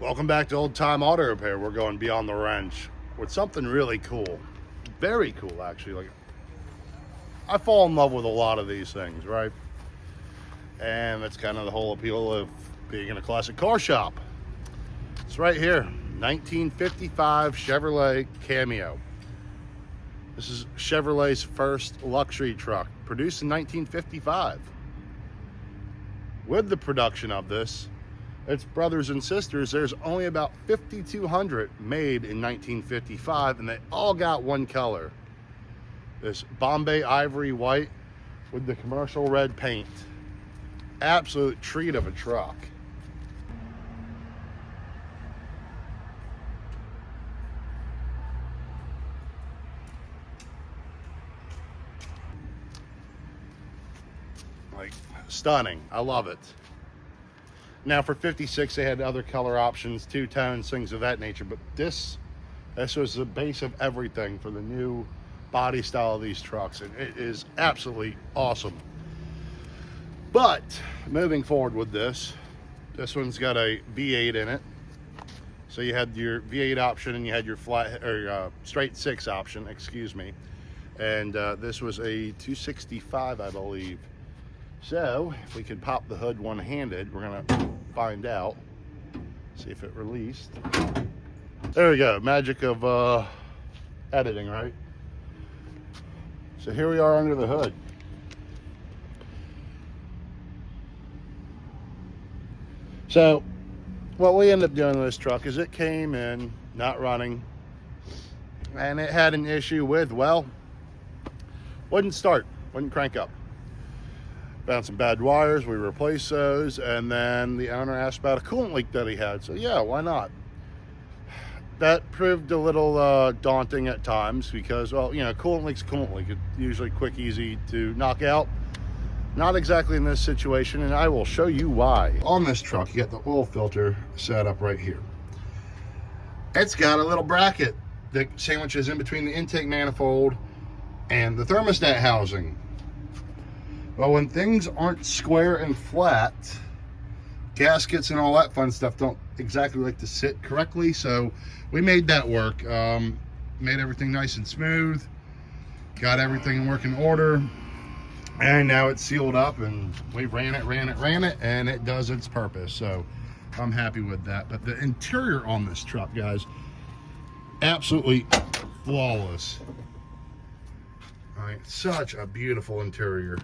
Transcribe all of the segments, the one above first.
Welcome back to Old Time Auto Repair. We're going beyond the wrench with something really cool. Very cool, actually. Like, I fall in love with a lot of these things, right? And that's kind of the whole appeal of being in a classic car shop. It's right here, 1955 Chevrolet Cameo. This is Chevrolet's first luxury truck, produced in 1955. With the production of this, its brothers and sisters, there's only about 5,200 made in 1955, and they all got one color. This Bombay Ivory White with the commercial red paint. Absolute treat of a truck. Like, stunning. I love it. Now for 56, they had other color options, two-tones, things of that nature, but this was the base of everything for the new body style of these trucks, and it is absolutely awesome. But moving forward with this one's got a V8 in it. So you had your V8 option and you had your flat or straight six option, excuse me. And this was a 265, I believe. So if we could pop the hood one-handed, we're gonna find out. See if it released. There we go, magic of editing, right? So here we are under the hood. So what we ended up doing with this truck is it came in not running, and it had an issue with, well, wouldn't start, wouldn't crank up. Found some bad wires, we replaced those, and then the owner asked about a coolant leak that he had. So yeah, why not? That proved a little daunting at times because, well, you know, coolant leak's coolant leak. It's usually quick, easy to knock out. Not exactly in this situation, and I will show you why. On this truck, you got the oil filter set up right here. It's got a little bracket that sandwiches in between the intake manifold and the thermostat housing. Well, when things aren't square and flat, gaskets and all that fun stuff don't exactly like to sit correctly, so we made that work. Made everything nice and smooth, got everything in working order, and now it's sealed up, and we ran it, and it does its purpose. So I'm happy with that. But the interior on this truck, guys, absolutely flawless. All right, such a beautiful interior.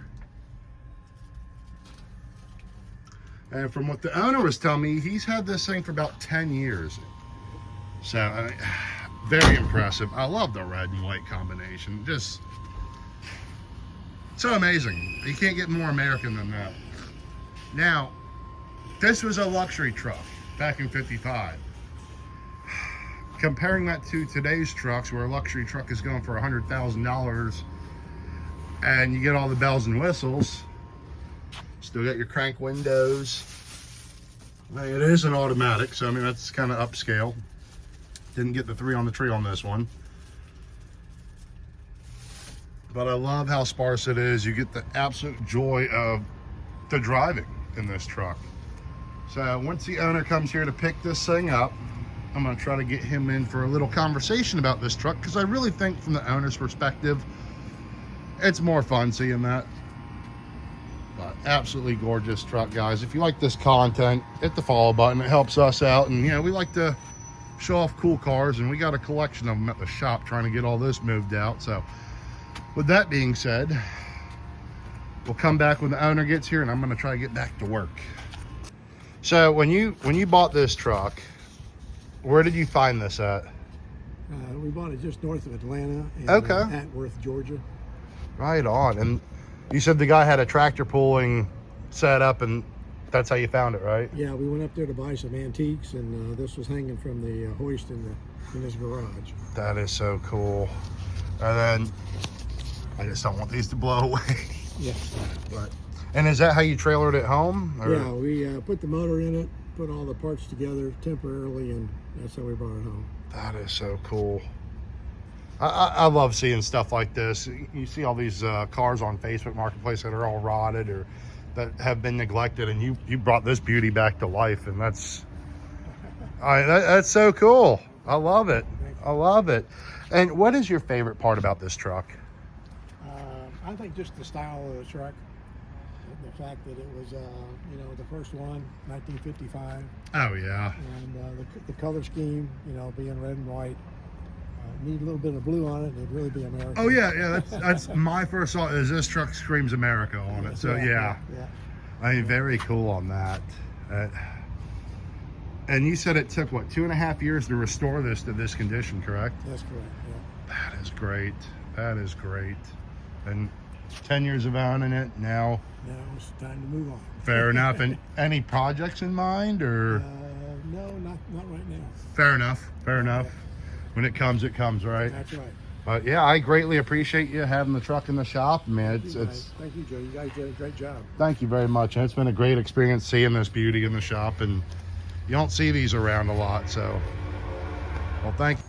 And from what the owner was telling me, he's had this thing for about 10 years. So, I mean, very impressive. I love the red and white combination. Just so amazing. You can't get more American than that. Now, this was a luxury truck back in 55. Comparing that to today's trucks, where a luxury truck is going for $100,000 and you get all the bells and whistles, still got your crank windows. Now, it is an automatic, so I mean, that's kind of upscale. Didn't get the 3 on the tree on this one. But I love how sparse it is. You get the absolute joy of the driving in this truck. So once the owner comes here to pick this thing up, I'm gonna try to get him in for a little conversation about this truck, because I really think from the owner's perspective, it's more fun seeing that. But absolutely gorgeous truck, guys. If you like this content, hit the follow button. It helps us out, and you know, we like to show off cool cars, and we got a collection of them at the shop trying to get all this moved out. So with that being said, we'll come back when the owner gets here, and I'm going to try to get back to work. So when you bought this truck, where did you find this at? We bought it just north of Atlanta in Atworth, Georgia. Right on. And you said the guy had a tractor pulling set up, and that's how you found it, right? Yeah, we went up there to buy some antiques, and this was hanging from the hoist in his garage. That is so cool. And then I just don't want these to blow away. Yeah. But, and is that how you trailered it home? Or? Yeah, we put the motor in it, put all the parts together temporarily, and that's how we brought it home. That is so cool. I love seeing stuff like this. You see all these cars on Facebook Marketplace that are all rotted or that have been neglected, and you brought this beauty back to life, and that's That's so cool. I love it. Thank you. I love it. And what is your favorite part about this truck? I think just the style of the truck, the fact that it was, you know, the first one, 1955, Oh yeah. and the color scheme, you know, being red and white. Need a little bit of blue on it, and it'd really be American. Oh yeah. That's my first thought. Is this truck screams America on it? So yeah. I mean, very cool on that. And you said it took what, 2.5 years to restore this to this condition, correct? That's correct. Yeah. That is great. That is great. And 10 years of owning it now. Now it's time to move on. Fair enough. And any projects in mind, or? No, not right now. Fair enough. Fair enough. When it comes, right? That's right. But yeah, I greatly appreciate you having the truck in the shop, man. Thank you, Joe. You guys did a great job. Thank you very much. And it's been a great experience seeing this beauty in the shop, and you don't see these around a lot. So, well, thank you.